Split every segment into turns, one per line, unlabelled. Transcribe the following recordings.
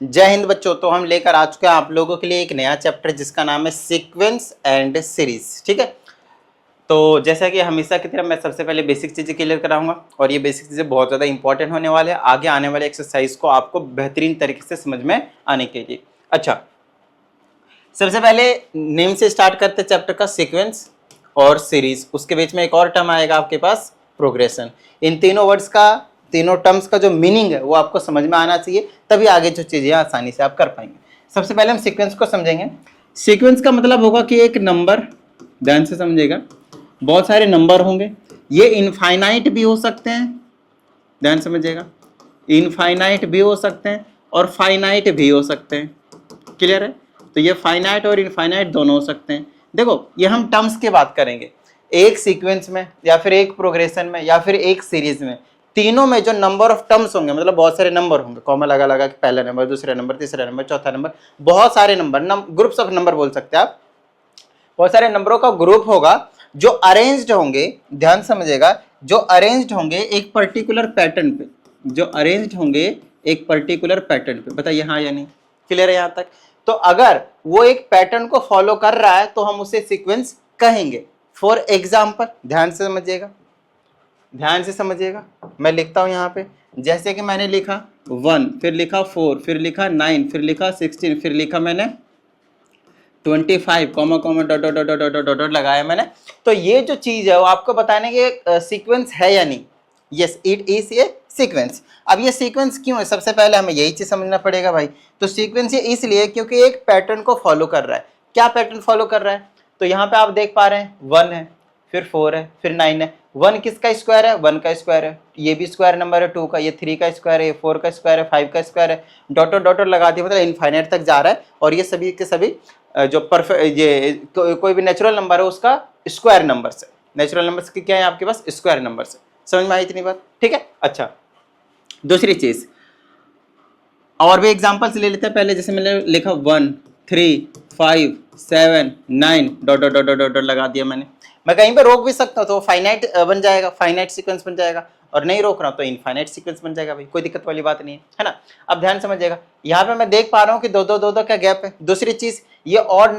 जय हिंद बच्चों। तो हम लेकर आ चुके हैं आप लोगों के लिए एक नया चैप्टर जिसका नाम है सीक्वेंस एंड सीरीज। ठीक है, तो जैसा कि हमेशा की तरह मैं सबसे पहले बेसिक चीज़ें क्लियर कराऊंगा और ये बेसिक चीज़ें बहुत ज़्यादा इंपॉर्टेंट होने वाले हैं आगे आने वाले एक्सरसाइज को आपको बेहतरीन तरीके से समझ में आने के लिए। अच्छा, सबसे पहले नेम से स्टार्ट करते हैं चैप्टर का, सीक्वेंस और सीरीज। उसके बीच में एक और टर्म आएगा आपके पास, प्रोग्रेशन। इन तीनों वर्ड्स का, तीनों टर्म्स का जो मीनिंग है वो आपको समझ में आना चाहिए, तभी आगे जो चीज़ें आसानी से आप कर पाएंगे। सबसे पहले हम सीक्वेंस को समझेंगे। सीक्वेंस का मतलब होगा कि एक नंबर, ध्यान से समझिएगा, बहुत सारे नंबर होंगे, ये इनफाइनाइट भी हो सकते हैं, ध्यान समझिएगा, इनफाइनाइट भी हो सकते हैं और फाइनाइट भी हो सकते हैं। क्लियर है? तो ये फाइनाइट और इनफाइनाइट दोनों हो सकते हैं। देखो, ये हम टर्म्स की बात करेंगे, एक सीक्वेंस में या फिर एक प्रोग्रेशन में या फिर एक सीरीज में, तीनों में जो नंबर ऑफ टर्म्स होंगे, मतलब बहुत सारे नंबर होंगे, कॉमा लगा लगा के पहला नंबर, दूसरा नंबर, तीसरा नंबर, चौथा नंबर, बहुत सारे नंबर, ग्रुप्स ऑफ नंबर बोल सकते हैं आप। बहुत सारे नंबरों का ग्रुप होगा जो अरेंज्ड होंगे, ध्यान समझिएगा, जो अरेंज्ड होंगे एक पर्टिकुलर पैटर्न पे, जो अरेंज्ड होंगे एक पर्टिकुलर पैटर्न पे। बताइए हाँ या नहीं? क्लियर है यहाँ तक? तो अगर वो एक पैटर्न को फॉलो कर रहा है तो हम उसे सीक्वेंस कहेंगे। फॉर एग्जाम्पल, ध्यान से समझिएगा, ध्यान से समझिएगा, मैं लिखता हूं यहाँ पे, जैसे कि मैंने लिखा 1, फिर लिखा 4, फिर लिखा 9, फिर लिखा 16, फिर लिखा मैंने 25, comma comma dot dot dot dot dot dot लगाया मैंने। तो ये जो चीज है वो आपको बताने के सीक्वेंस है या नहीं। Yes, it is a sequence. अब ये सीक्वेंस क्यों है, सबसे पहले हमें यही चीज समझना पड़ेगा भाई। तो सीक्वेंस ये इसलिए क्योंकि एक पैटर्न को फॉलो कर रहा है। क्या पैटर्न फॉलो कर रहा है? तो यहाँ पे आप देख पा रहे हैं 1 है, फिर 4 है, फिर 9 है। 1 किसका स्क्वायर है? 1 का स्क्वायर है, ये भी स्क्वायर नंबर है 2 का, ये 3 का स्क्वायर है, ये 4 का स्क्वायर है, 5 का स्क्वायर है, डॉटर डॉटर लगा दिया, मतलब इनफाइनाइट तक जा रहा है। और ये सभी के सभी जो परफेक्ट, ये कोई भी नेचुरल नंबर है उसका स्क्वायर नंबर से, नेचुरल नंबर की क्या है आपके पास? स्क्वायर नंबर से। समझ में आई इतनी बात? ठीक है। अच्छा, दूसरी चीज और भी एग्जांपल्स ले लेते हैं। पहले जैसे मैंने लिखा 1, 3, 5, 7, 9 डॉट डॉट डॉट डॉट लगा दिया मैंने। मैं कहीं पे रोक भी सकता हूँ तो फाइनाइट बन जाएगा, फाइनाइट सीक्वेंस बन जाएगा, और नहीं रोक रहा हूं तो इनफाइनाइट सीक्वेंस बन जाएगा भाई, कोई दिक्कत वाली बात नहीं है ना। अब ध्यान समझिएगा, यहाँ पे मैं देख पा रहा हूँ कि दो दो का गैप है। दूसरी चीज, ये ऑड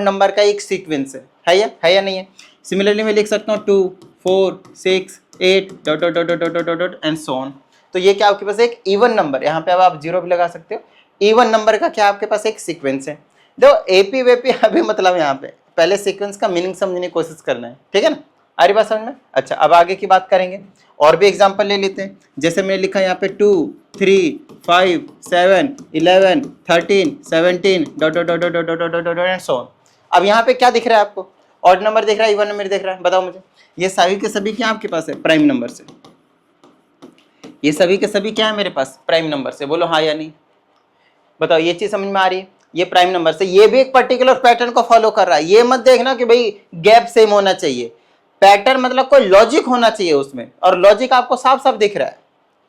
नंबर का एक सीक्वेंस है या नहीं है? सिमिलरली मैं लिख सकता हूँ 2, 4, 6, 8 dot dot dot dot dot dot and so on. तो ये क्या आपके पास एक इवन नंबर, यहाँ पे अब आप 0 भी लगा सकते हो, इवन नंबर का क्या आपके पास एक सीक्वेंस है। देखो एपी वेपी अभी मतलब यहाँ पे पहले सीक्वेंस का मीनिंग समझने की कोशिश करना है, ठीक है ना? आ रही बात समझ में? अच्छा, अब आगे की बात करेंगे, और भी एग्जांपल ले लेते हैं। जैसे मैंने लिखा यहाँ पे 2, 3, 5, 7, 11, 13, 17 dot dot dot dot dot dot dot and so on. अब यहाँ पे क्या दिख रहा है आपको? ऑड नंबर दिख रहा है, इवन नंबर दिख रहा है? बताओ मुझे। ये सभी के सभी क्या आपके पास है? प्राइम नंबर से। ये सभी के सभी क्या है मेरे पास? प्राइम नंबर से। बोलो हाँ या नहीं? बताओ, ये चीज समझ में आ रही है? ये प्राइम नंबर से, ये भी एक पर्टिकुलर पैटर्न को फॉलो कर रहा है। ये मत देखना कि भाई गैप सेम होना चाहिए, पैटर्न मतलब कोई लॉजिक होना चाहिए उसमें, और लॉजिक आपको साफ साफ दिख रहा है,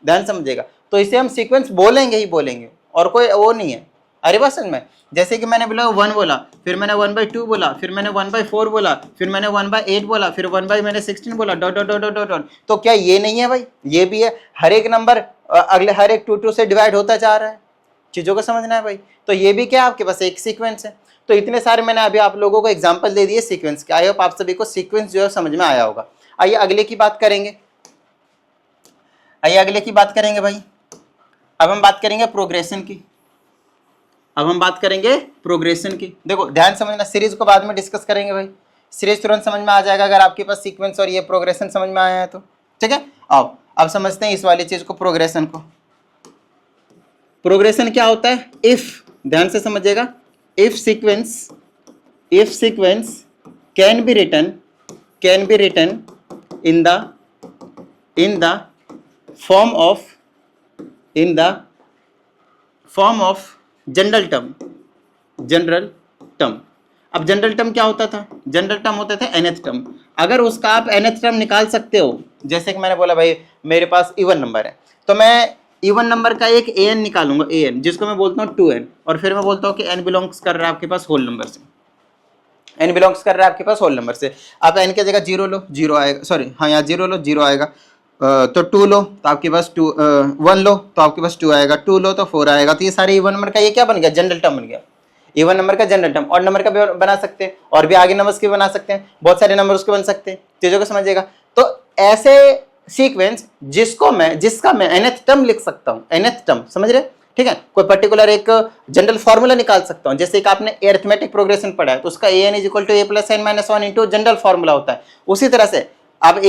ध्यान समझिएगा। तो इसे हम सीक्वेंस बोलेंगे ही बोलेंगे, और कोई वो नहीं है। अरे बस समझ में, जैसे कि मैंने बोला 1 बोला, फिर मैंने 1/2 बोला, फिर मैंने 1/4 बोला, फिर मैंने 1/8 बोला, फिर 1/16 बोला, dot dot dot dot dot. तो क्या ये नहीं है भाई? ये भी है। हर एक नंबर अगले हर एक 2 से डिवाइड होता जा रहा है, चीजों को समझना है भाई। तो ये भी क्या आपके पास एक सीक्वेंस है। तो इतने सारे मैंने अभी आप लोगों को एग्जांपल दे दिए सीक्वेंस के। आई होप आप सभी को सीक्वेंस जो है समझ में आया होगा। आइए अगले की बात करेंगे, आइए अगले की बात करेंगे भाई। अब हम बात करेंगे प्रोग्रेशन की, अब हम बात करेंगे प्रोग्रेशन की। देखो ध्यान समझना, सीरीज को बाद में डिस्कस करेंगे भाई, सीरीज तुरंत समझ में आ जाएगा अगर आपके पास सीक्वेंस और ये प्रोग्रेशन समझ में आया है तो, ठीक है। आओ अब समझते हैं इस वाली चीज को, प्रोग्रेशन को। प्रोग्रेशन क्या होता है? इफ, ध्यान से समझिएगा, if sequence can be written in the form of general term. अब जनरल टर्म क्या होता था? जनरल टर्म होता था nth टर्म। अगर उसका आप nth टर्म निकाल सकते हो, जैसे कि मैंने बोला भाई मेरे पास इवन नंबर है, तो मैं इवन नंबर का एक an निकालूंगा, an जिसको मैं बोलता हूँ 2n, और फिर मैं बोलता हूँ कि n बिलोंग्स कर रहा है आपके पास होल नंबर से, n बिलोंग्स कर रहा है आपके पास होल नंबर से। आप n की जगह 0 लो, 0 आएगा, सॉरी हाँ यहाँ 0 लो, 0 आएगा। तो 2 लो तो आपके पास 1 लो तो आपके पास 2 आएगा, 2 लो तो 4 आएगा। तो ये सारे इवन नंबर का ये क्या बन गया, जनरल टर्म बन गया। इवन नंबर का जनरल टर्म, और नंबर का भी बना सकते हैं, और भी आगे नंबर्स के बना सकते हैं, बहुत सारे नंबर उसके बन सकते हैं, चीजों को समझिएगा। तो ऐसे सीक्वेंस जिसका मैं nth टर्म लिख सकता हूं, nth टर्म, समझ रहे, ठीक है। कोई पर्टिकुलर एक जनरल फॉर्मूला निकाल सकता हूं, जैसे कि आपने अरिथमेटिक प्रोग्रेशन पढ़ा है तो उसका an = a + n - 1 into general formula होता है। उसी तरह से अब an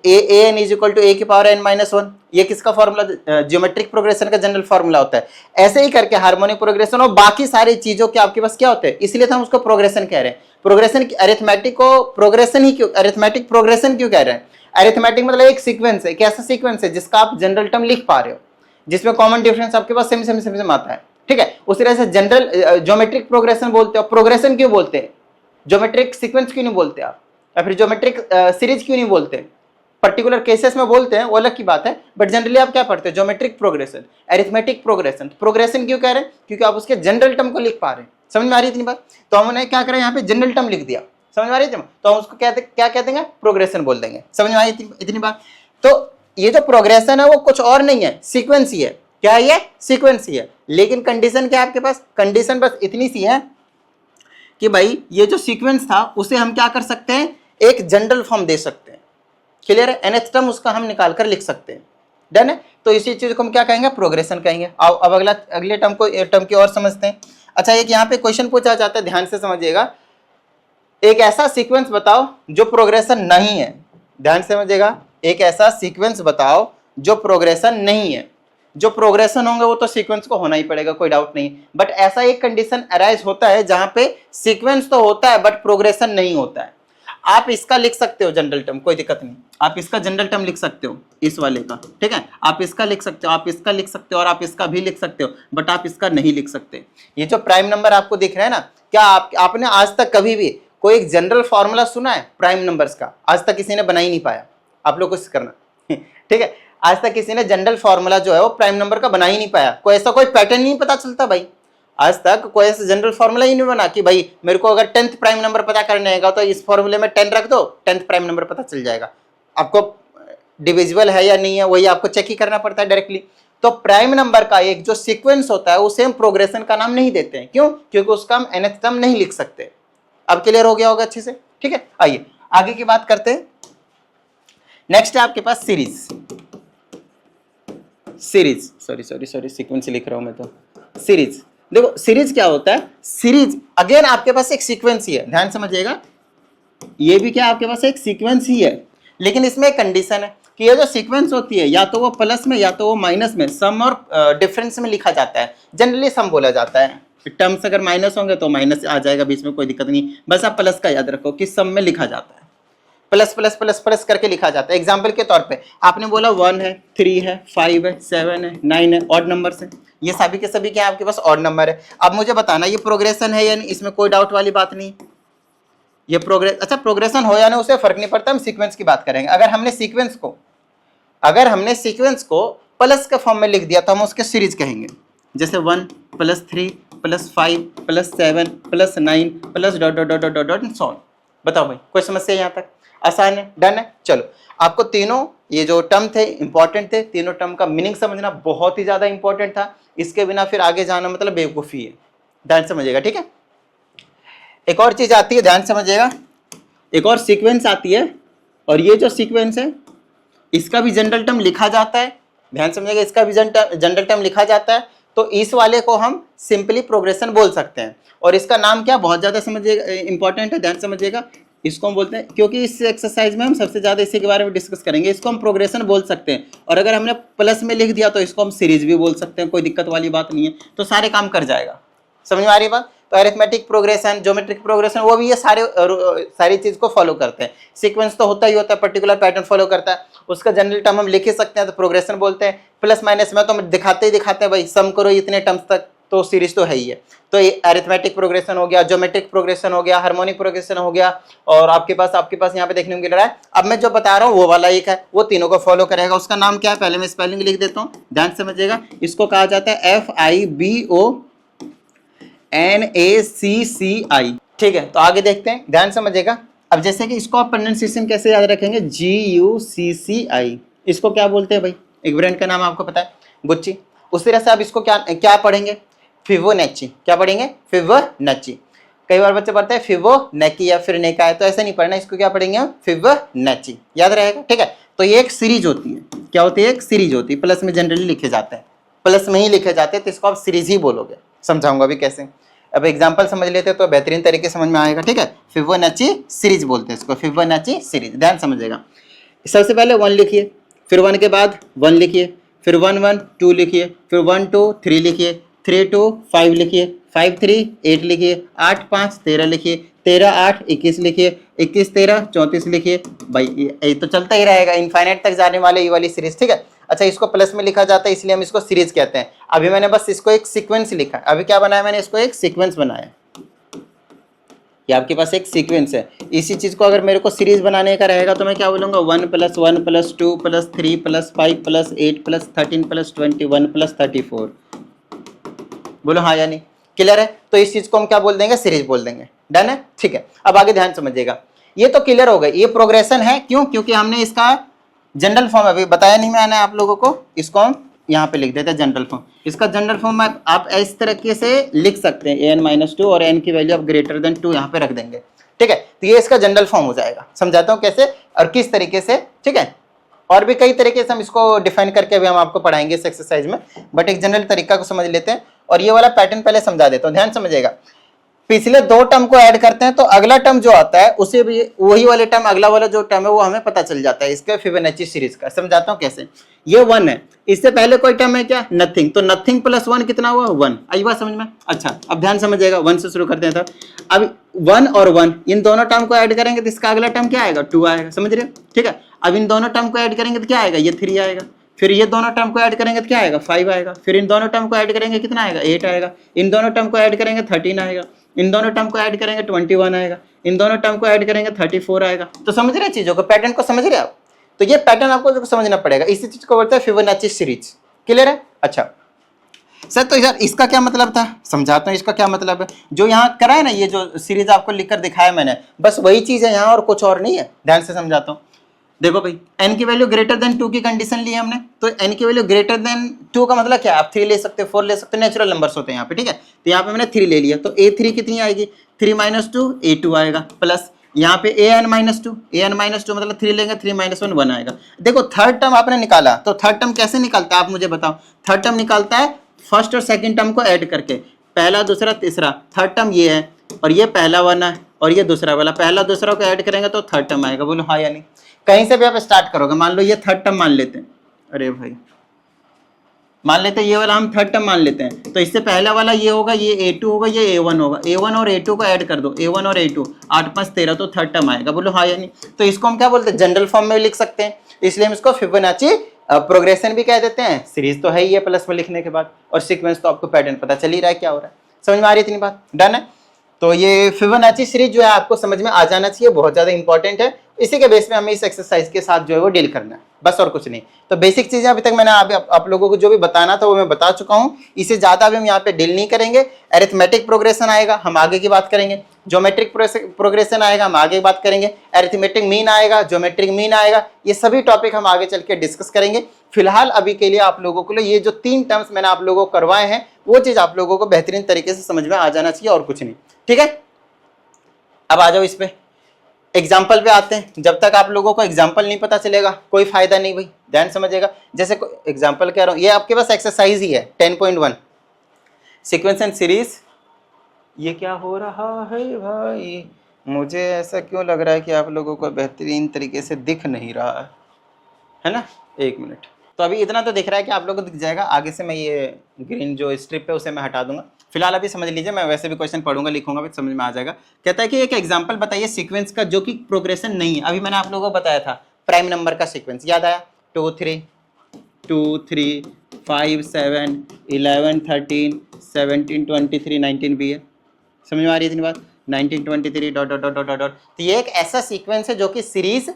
= a⁻n-1, ये किसका फॉर्मूला, ज्योमेट्रिक प्रोग्रेशन का जनरल फॉर्मूला होता है। ऐसे ही करके हार्मोनिक प्रोग्रेशन और बाकी सारी चीजों के आपके पास क्या होते हैं, इसलिए तो हम उसको प्रोग्रेशन कह रहे हैं। प्रोग्रेशन अरिथमेटिक को प्रोग्रेशन ही क्यों, अरिथमेटिक प्रोग्रेशन क्यों कह रहे हैं, अरिथमेटिक मतलब एक सीक्वेंस है, एक ऐसा सीक्वेंस है जिसका आप जनरल टर्म लिख पा रहे हो, जिसमें कॉमन डिफरेंस आपके पास सेम आता है, ठीक है। उसी तरह से जनरल ज्योमेट्रिक प्रोग्रेशन बोलते हो, प्रोग्रेशन क्यों बोलते हैं, ज्योमेट्रिक सीक्वेंस क्यों नहीं बोलते आप, या फिर ज्योमेट्रिक सीरीज क्यों नहीं बोलते, पर्टिकुलर केसेस में बोलते हैं वो अलग की बात है, बट जनरली आप क्या पढ़ते हो, geometric progression, arithmetic progression. Progression क्यों कह रहे हैं, क्योंकि आप उसके जनरल टर्म को लिख पा रहे हैं। समझ में आ रही है इतनी बात, तो हमने क्या करा, यहाँ पे जनरल टर्म लिख दिया, समझ में आ रही है, तो हम उसको क्या कह देंगे, प्रोग्रेशन बोल देंगे। समझ में आई इतनी बात। तो ये जो प्रोग्रेशन है वो कुछ और नहीं है, सीक्वेंस ही है। क्या है ये, सीक्वेंस ही है। लेकिन कंडीशन क्या है आपके पास, कंडीशन बस इतनी सी है कि भाई ये जो सीक्वेंस था उसे हम क्या कर सकते हैं, एक जनरल फॉर्म दे सकते हैं। क्लियर है, nth टर्म उसका हम निकाल कर लिख सकते हैं। डन है, तो इसी चीज को हम क्या कहेंगे, प्रोग्रेशन कहेंगे। अब अगले टर्म की और समझते हैं। अच्छा, एक यहाँ पे क्वेश्चन पूछा जाता है, ध्यान से समझिएगा, एक ऐसा सीक्वेंस बताओ जो प्रोग्रेशन नहीं है। ध्यान से समझिएगा, एक ऐसा सीक्वेंस बताओ जो प्रोग्रेशन नहीं है। जो प्रोग्रेशन होंगे वो तो सीक्वेंस को होना ही पड़ेगा, कोई डाउट नहीं, बट ऐसा एक कंडीशन अराइज होता है जहां पे सीक्वेंस तो होता है बट प्रोग्रेशन नहीं होता है। आप इसका लिख सकते हो जनरल टर्म, कोई दिक्कत नहीं, आप इसका जनरल टर्म लिख सकते हो, इस वाले का, ठीक है। आप इसका लिख सकते हो, आप इसका लिख सकते हो, और आप इसका भी लिख सकते हो, बट आप इसका नहीं लिख सकते। ये जो प्राइम नंबर आपको दिख रहा है ना, क्या आपने आज तक कभी भी कोई एक जनरल फॉर्मूला सुना है प्राइम नंबर्स का? आज तक किसी ने बना ही नहीं पाया। आप लोग कोशिश करना ठीक है, आज तक किसी ने जनरल फॉर्मूला जो है वो प्राइम नंबर का बना ही नहीं पाया। कोई ऐसा कोई पैटर्न नहीं पता चलता भाई, आज तक कोई ऐसा जनरल फॉर्मूला ही नहीं बना कि भाई मेरे को अगर 10th प्राइम नंबर पता करने आएगा तो इस फॉर्मूले में 10 रख दो, 10th प्राइम नंबर पता चल जाएगा। आपको डिविजिबल है या नहीं है वही आपको चेक ही करना पड़ता है डायरेक्टली। तो प्राइम नंबर का एक जो सीक्वेंस होता है उसे हम प्रोग्रेशन का नाम नहीं देते हैं। क्यों? क्योंकि उसका हम nth टर्म नहीं लिख सकते। अब क्लियर हो गया होगा अच्छे से, ठीक है। आइए आगे की बात करते हैं। नेक्स्ट है आपके पास सीरीज। सॉरी सीक्वेंस लिख रहा हूं मैं तो। सीरीज, देखो सीरीज क्या होता है, सीरीज अगेन आपके पास एक सीक्वेंस ही है, ध्यान समझिएगा। ये भी क्या आपके पास एक सीक्वेंस ही है, लेकिन इसमें एक कंडीशन है कि ये जो सीक्वेंस होती है या तो वो प्लस में या तो वो माइनस में, सम और डिफरेंस में लिखा जाता है। जनरली सम बोला जाता है, टर्म्स अगर माइनस होंगे तो माइनस आ जाएगा बीच में, कोई दिक्कत नहीं। बस आप प्लस का याद रखो कि सम में लिखा जाता है, प्लस प्लस प्लस प्लस करके लिखा जाता है। एग्जाम्पल के तौर पे आपने बोला 1 है, 3 है, 5 है, 7 है, 9 है, ऑड नंबर है। ये सभी के सभी क्या आपके पास ऑड नंबर है। अब मुझे बताना ये प्रोग्रेशन है या नहीं, इसमें कोई डाउट वाली बात नहीं। ये प्रोग्रेशन हो या नहीं उससे फर्क नहीं पड़ता, हम सीक्वेंस की बात करेंगे। अगर हमने सीक्वेंस को प्लस के फॉर्म में लिख दिया तो हम उसके सीरीज कहेंगे। जैसे 1 + 3 + 5 + 7 + 9 + dot dot dot dot dot solve. बताओ भाई कोई समस्या यहाँ तक? आसान है, डन है। चलो आपको तीनों ये जो टर्म थे इंपॉर्टेंट थे, तीनों टर्म का मीनिंग समझना बहुत ही ज्यादा इंपॉर्टेंट था। इसके बिना फिर आगे जाना मतलब बेवकूफ़ी है, ध्यान समझिएगा, ठीक है। एक और चीज आती है, ध्यान समझिएगा, एक और सीक्वेंस आती है, और ये जो सीक्वेंस है इसका भी जनरल टर्म लिखा जाता है। ध्यान समझिएगा, इसका भी जनरल टर्म लिखा जाता है। तो इस वाले को हम सिंपली प्रोग्रेशन बोल सकते हैं, और इसका नाम क्या बहुत ज्यादा समझिएगा इंपॉर्टेंट है, ध्यान समझिएगा। इसको हम बोलते हैं, क्योंकि इस एक्सरसाइज में हम सबसे ज्यादा इसी के बारे में डिस्कस करेंगे। इसको हम प्रोग्रेशन बोल सकते हैं, और अगर हमने प्लस में लिख दिया तो इसको हम सीरीज भी बोल सकते हैं, कोई दिक्कत वाली बात नहीं है। तो सारे काम कर जाएगा, समझ में आ रही बात। तो अरिथमेटिक प्रोग्रेशन, ज्योमेट्रिक प्रोग्रेशन, वो भी ये सारी चीज को फॉलो करते हैं। सीक्वेंस तो होता ही होता है, पर्टिकुलर पैटर्न फॉलो करता है, उसका जनरल टर्म हम लिख ही सकते हैं, तो प्रोग्रेशन बोलते हैं। प्लस माइनस में तो हम दिखाते हैं भाई, सम करो इतने टर्म्स तक, तो सीरीज तो है ही है। तो ये अरिथमेटिक प्रोग्रेशन हो गया, ज्योमेट्रिक प्रोग्रेशन हो गया, हार्मोनिक प्रोग्रेशन हो गया, और आपके पास यहाँ पे देखने को मिल रहा है। अब मैं जो बता रहा हूँ वो वाला एक है, वो तीनों को फॉलो करेगा। उसका नाम क्या है, पहले मैं स्पेलिंग लिख देता हूँ, ध्यान समझिएगा। इसको कहा जाता है FIBONACCI, ठीक है। तो आगे देखते हैं, ध्यान समझिएगा। अब जैसे कि इसको आप प्रोनाउंसिएशन कैसे याद रखेंगे, GUCCI, इसको क्या बोलते हैं भाई, एक ब्रांड का नाम आपको पता है, गुच्ची। उस तरह से आप इसको क्या क्या पढ़ेंगे, फिबोनाची। क्या पढ़ेंगे, फिबोनाची। कई बार बच्चे पढ़ते हैं फिबोनाची या फिर नेका है, तो ऐसा नहीं पढ़ना, इसको क्या पढ़ेंगे हम, फिबोनाची, याद रहेगा, ठीक है। तो ये एक सीरीज होती है, क्या होती है, एक सीरीज होती है, प्लस में जनरली लिखे जाते हैं, प्लस में ही लिखे जाते हैं, तो इसको आप सीरीज ही बोलोगे। समझाऊंगा अभी कैसे। अब एग्जांपल समझ लेते हैं तो बेहतरीन तरीके समझ में आएगा, ठीक है। फिबोनाची सीरीज बोलते हैं इसको, फिबोनाची सीरीज, ध्यान समझिएगा। सबसे पहले 1 लिखिए, फिर 1 के बाद 1 लिखिए, फिर 1 1 2 लिखिए, फिर 1 2 3 लिखिए, 3 2 5 लिखिए, 5 3 8 लिखिए, 8 5 13 लिखिए, 13 8 21 लिखिए, 21 13 34 लिखिए। भाई ये तो चलता ही रहेगा, इनफाइनाइट तक जाने वाले ये वाली सीरीज, ठीक है। अच्छा, इसको प्लस में लिखा जाता है इसलिए हम इसको सीरीज कहते हैं। अभी मैंने बस इसको एक सीक्वेंस लिखा है। अभी क्या बनाया मैंने, इसको एक सीक्वेंस बनाया। ये आपके पास एक सीक्वेंस है। इसी चीज को अगर मेरे को सीरीज बनाने का रहेगा तो मैं क्या बोलूंगा, 1 + 1 + 2 + 3 + 5 + 8 + 13 + 21 + 34। बोलो हाँ या नहीं, क्लियर है। तो इस चीज को हम क्या बोल देंगे, सीरीज बोल देंगे। डन है, ठीक है। अब आगे ध्यान समझिएगा, ये तो क्लियर हो गई, ये प्रोग्रेशन है। क्यों, क्योंकि हमने इसका जनरल फॉर्म अभी बताया नहीं मैंने आप लोगों को, इसको हम यहाँ पे लिख देते हैं जनरल फॉर्म। इसका जनरल फॉर्म आप इस तरीके से लिख सकते हैं, an-2 और n की वैल्यू आप ग्रेटर देन 2 यहाँ पे रख देंगे, ठीक है। तो ये इसका जनरल फॉर्म हो जाएगा। समझाता हूँ कैसे और किस तरीके से, ठीक है। और भी कई तरीके से हम इसको डिफाइन करके अभी हम आपको पढ़ाएंगे इस एक्सरसाइज में, बट एक जनरल तरीका को समझ लेते हैं। और ये वाला पैटर्न पहले समझा देता हूँ, ध्यान समझिएगा। पिछले 2 टर्म को ऐड करते हैं तो अगला टर्म जो आता है उसे भी वही वाले टर्म, अगला वाला जो टर्म है वो हमें पता चल जाता है इसके फिबोनाची सीरीज का। समझाता हूँ कैसे। ये 1 है, इससे पहले कोई टर्म है क्या, नथिंग, तो नथिंग + 1 कितना हुआ, 1। आई बात समझ में। अच्छा, अब ध्यान समझिएगा, 1 से शुरू करते हैं। तो अब 1 और 1 इन दोनों टर्म को ऐड करेंगे तो इसका अगला टर्म क्या आएगा, 2 आएगा। समझ रहे हो, ठीक है। अब इन दोनों टर्म को ऐड करेंगे तो क्या आएगा, ये 3 आएगा। फिर ये दोनों टर्म को ऐड करेंगे तो क्या आएगा, 5 आएगा। फिर इन दोनों टर्म को ऐड करेंगे कितना आएगा, 8 आएगा। इन दोनों टर्म को ऐड करेंगे 13 आएगा। इन दोनों टर्म को ऐड करेंगे 21 आएगा। इन दोनों टर्म को ऐड करेंगे 34 आएगा। तो समझ रहे चीजों को, पैटर्न को समझ रहे आप। तो ये पैटर्न आपको समझना पड़ेगा, इसी चीज को बोलते हैं फिबोनाची सीरीज। क्लियर है। अच्छा सर, तो यार इसका क्या मतलब था, समझाता हूँ इसका क्या मतलब है। जो यहाँ करा है ना, ये जो सीरीज आपको लिखकर दिखाया मैंने, बस वही चीज है यहाँ और कुछ और नहीं है। ध्यान से समझाता हूँ। देखो भाई, n की वैल्यू ग्रेटर देन 2 की कंडीशन ली है हमने, तो n की वैल्यू ग्रेटर देन 2 का मतलब क्या है, आप 3 ले सकते हो, 4 ले सकते हो, नेचुरल नंबर्स होते हैं यहाँ पे, ठीक है। तो यहाँ पे मैंने 3 ले लिया, तो a3 कितनी आएगी, 3 - 2 a2 आएगा, प्लस यहाँ पे an - 2 मतलब 3 लेंगे, 3 - 1 1 आएगा। देखो थर्ड टर्म आपने निकाला, तो थर्ड टर्म कैसे निकालता है आप मुझे बताओ। थर्ड टर्म निकालता है फर्स्ट और सेकंड टर्म को ऐड करके, पहला दूसरा तीसरा। थर्ड टर्म ये है और ये पहला वाला है और ये दूसरा वाला, पहला दूसरा को ऐड करेंगे तो थर्ड टर्म आएगा। बोलो हाँ या नहीं। कहीं से भी आप स्टार्ट करोगे, मान लो ये थर्ड टर्म मान लेते हैं, अरे भाई मान लेते हैं ये वाला हम थर्ड टर्म मान लेते हैं, तो इससे पहला वाला ये होगा, ये a2 होगा, ये a1 होगा। a1 और a2 को ऐड कर दो, a1 और a2 8 5 13, तो थर्ड टर्म आएगा। बोलो हाँ या नहीं। तो इसको हम क्या बोलते हैं, जनरल फॉर्म में लिख सकते हैं, इसलिए हम इसको फिबोनाची प्रोग्रेशन भी कह देते हैं। सीरीज तो है ही है प्लस में लिखने के बाद, और सीक्वेंस तो आपको पैटर्न पता चल ही रहा है क्या हो रहा है। समझ में आ रही है इतनी बात, डन है। तो ये फिबोनाची सीरीज जो है आपको समझ में आ जाना चाहिए, बहुत ज्यादा इंपॉर्टेंट है। इसी के बेस में हमें इस एक्सरसाइज के साथ जो है वो डील करना है, बस और कुछ नहीं। तो बेसिक चीजें अभी तक मैंने आप लोगों को जो भी बताना था वो मैं बता चुका हूँ, इससे ज्यादा अभी हम यहाँ पे डील नहीं करेंगे। एरिथमेटिक प्रोग्रेशन आएगा, हम आगे की बात करेंगे। ज्योमेट्रिक प्रोग्रेशन आएगा, हम आगे बात करेंगे। एरिथमेटिक मीन आएगा, ज्योमेट्रिक मीन आएगा, ये सभी टॉपिक हम आगे चल के डिस्कस करेंगे। फिलहाल अभी के लिए आप लोगों के लिए ये जो 3 टर्म्स मैंने आप लोगों को करवाए हैं, वो चीज आप लोगों को बेहतरीन तरीके से समझ में आ जाना चाहिए, और कुछ नहीं, ठीक है। अब आ जाओ इस पे, एग्जाम्पल पे आते हैं। जब तक आप लोगों को एग्जाम्पल नहीं पता चलेगा कोई फायदा नहीं भाई, ध्यान समझिएगा। जैसे एग्जाम्पल कह रहा हूँ, ये आपके पास एक्सरसाइज ही है 10.1 सीक्वेंस एंड सीरीज। ये क्या हो रहा है भाई, मुझे ऐसा क्यों लग रहा है कि आप लोगों को बेहतरीन तरीके से दिख नहीं रहा है ना। 1 मिनट, तो अभी इतना तो दिख रहा है कि आप लोगों को दिख जाएगा। आगे से मैं ये ग्रीन जो स्ट्रिप है उसे मैं हटा दूंगा। फिलहाल अभी समझ लीजिए, मैं वैसे भी क्वेश्चन पढ़ूंगा लिखूंगा भी समझ में आ जाएगा। कहता है कि एक एग्जांपल बताइए सीक्वेंस का जो कि प्रोग्रेशन नहीं है। अभी मैंने आप लोगों को बताया था प्राइम नंबर का सीक्वेंस, याद आया, 2 3 2 3 5 7 11 13 17 23 19 भी है। समझ में आ रही है इतनी बात, 19 23 dot dot dot dot dot. तो ये एक ऐसा सीक्वेंस है जो कि सीरीज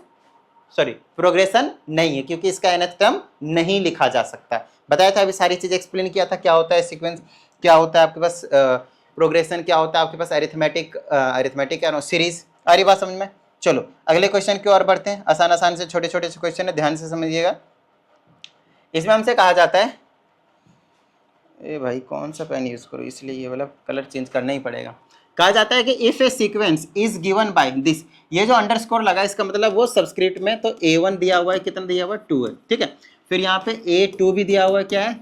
प्रोग्रेशन नहीं है, क्योंकि इसका nth टर्म नहीं लिखा जा सकता। बताया था, अभी सारी चीज एक्सप्लेन किया था, क्या होता है सीक्वेंस, क्या होता है आपके पास प्रोग्रेशन, क्या होता है आपके पास अरिथमेटिक या सीरीज। आ रही बात समझ में। चलो अगले क्वेश्चन की ओर बढ़ते हैं। आसान आसान से छोटे छोटे से क्वेश्चन है, ध्यान से समझिएगा। इसमें हमसे कहा जाता है, ए भाई कौन सा पेन यूज करो, इसलिए ये वाला कलर चेंज करना ही पड़ेगा। कहा जाता है कि if A sequence is given by this, ये जो अंडरस्कोर लगा इसका मतलब वो सबस्क्रिप्ट में, तो A1 दिया हुआ है, कितना दिया हुआ है 2 है, ठीक है। फिर यहाँ पे A2 भी दिया हुआ है, क्या है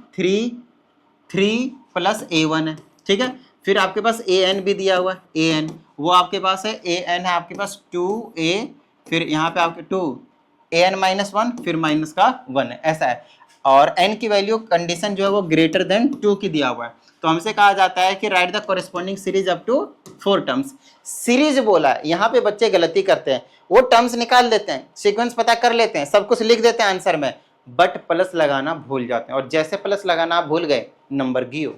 3 प्लस A1 है, ठीक है। फिर आपके पास AN भी दिया हुआ है, AN वो आपके पास है, AN है आपके पास 2A, फिर यहाँ पे आपके 2 AN माइनस 1, फिर माइनस का 1 है, ऐसा है। और n की वैल्यू कंडीशन जो है वो ग्रेटर देन 2 की दिया हुआ है, तो हमसे कहा जाता है कि write the corresponding series up to 4 terms. Series बोला है, यहाँ पे बच्चे गलती करते हैं, वो टर्म्स निकाल लेते हैं, सीक्वेंस पता कर लेते हैं, सब कुछ लिख देते हैं आंसर में, बट प्लस लगाना भूल जाते हैं, और जैसे प्लस लगाना आप भूल गए नंबर गियो।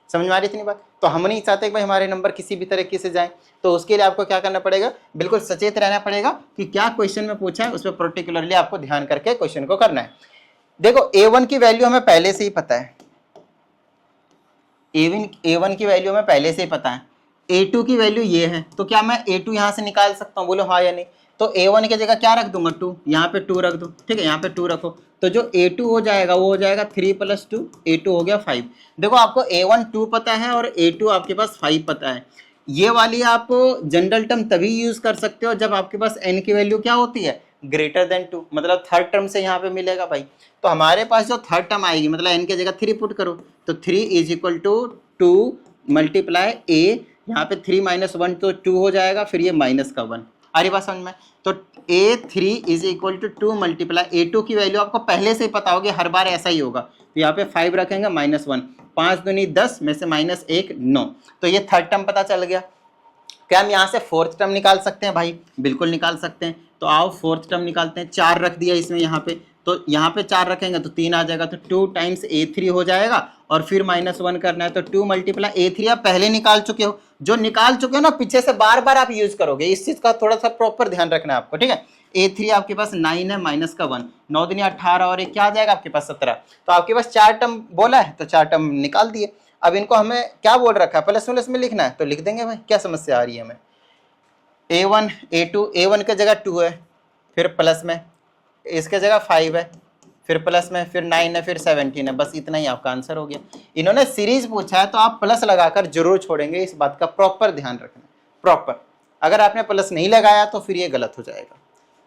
समझ में आ रही इतनी बात? तो हम नहीं चाहते कि भाई हमारे नंबर किसी भी तरीके से जाए, तो उसके लिए आपको क्या करना पड़ेगा, बिल्कुल सचेत रहना पड़ेगा कि क्या क्वेश्चन में पूछा है उस पर पर्टिकुलरली आपको ध्यान करके क्वेश्चन को करना है। देखो A1 की वैल्यू हमें पहले से ही पता है, A1 की वैल्यू हमें पहले से ही पता है, A2 की वैल्यू ये है, तो क्या मैं A2 यहाँ से निकाल सकता हूँ, बोलो हाँ या नहीं। तो A1 की जगह क्या रख दूंगा 2, यहाँ पे 2 रख दो, ठीक है, यहाँ पे 2 रखो, तो जो A2 हो जाएगा वो हो जाएगा 3 + 2, A2 हो गया 5। देखो आपको A1 2 पता है और A2 आपके पास 5 पता है। ये वाली आप जनरल टर्म तभी यूज कर सकते हो जब आपके पास n की वैल्यू क्या होती है, ग्रेटर देन 2, मतलब थर्ड टर्म से यहाँ पे मिलेगा भाई। तो हमारे पास जो थर्ड टर्म आएगी, मतलब n की जगह 3 पुट करो, तो 3 = 2 मल्टीप्लाई a, यहाँ पे 3 - 1 तो 2 हो जाएगा, फिर ये माइनस का 1। आ रही बात समझ में? तो A3 = 2 मल्टीप्लाई A2 की वैल्यू आपको पहले से ही पता होगी, हर बार ऐसा ही होगा, तो यहाँ पे 5 रखेंगे -1, 5 दूनी 10 में से -1 9, तो ये थर्ड टर्म पता चल गया। क्या हम यहाँ से फोर्थ टर्म निकाल सकते हैं भाई? बिल्कुल निकाल सकते हैं, तो आओ फोर्थ टर्म निकालते हैं। 4 रख दिया इसमें यहाँ पे, तो यहाँ पे 4 रखेंगे तो 3 आ जाएगा, तो 2 × A3 हो जाएगा, और फिर -1 करना है, तो 2 × A3 आप पहले निकाल चुके हो, जो निकाल चुके हो ना पीछे से बार बार आप यूज करोगे, इस चीज का थोड़ा सा प्रॉपर ध्यान रखना है आपको, ठीक है। A3 आपके पास 9 है, माइनस का 1, 9 दूनी 18, और एक क्या आ जाएगा आपके पास 17, तो आपके पास 4 टर्म बोला है, तो 4 टर्म निकाल दिए। अब इनको हमें क्या बोल रखा है, प्लस में लिखना है, तो लिख देंगे भाई, क्या समस्या आ रही है हमें। A1 A2, A1 की जगह 2 है, फिर प्लस में, इसके जगह 5 है, फिर प्लस में, फिर 9 है, फिर 17 है, बस इतना ही आपका आंसर हो गया। इन्होंने सीरीज पूछा है तो आप प्लस लगाकर जरूर छोड़ेंगे, इस बात का प्रॉपर ध्यान रखना, प्रॉपर। अगर आपने प्लस नहीं लगाया तो फिर ये गलत हो जाएगा,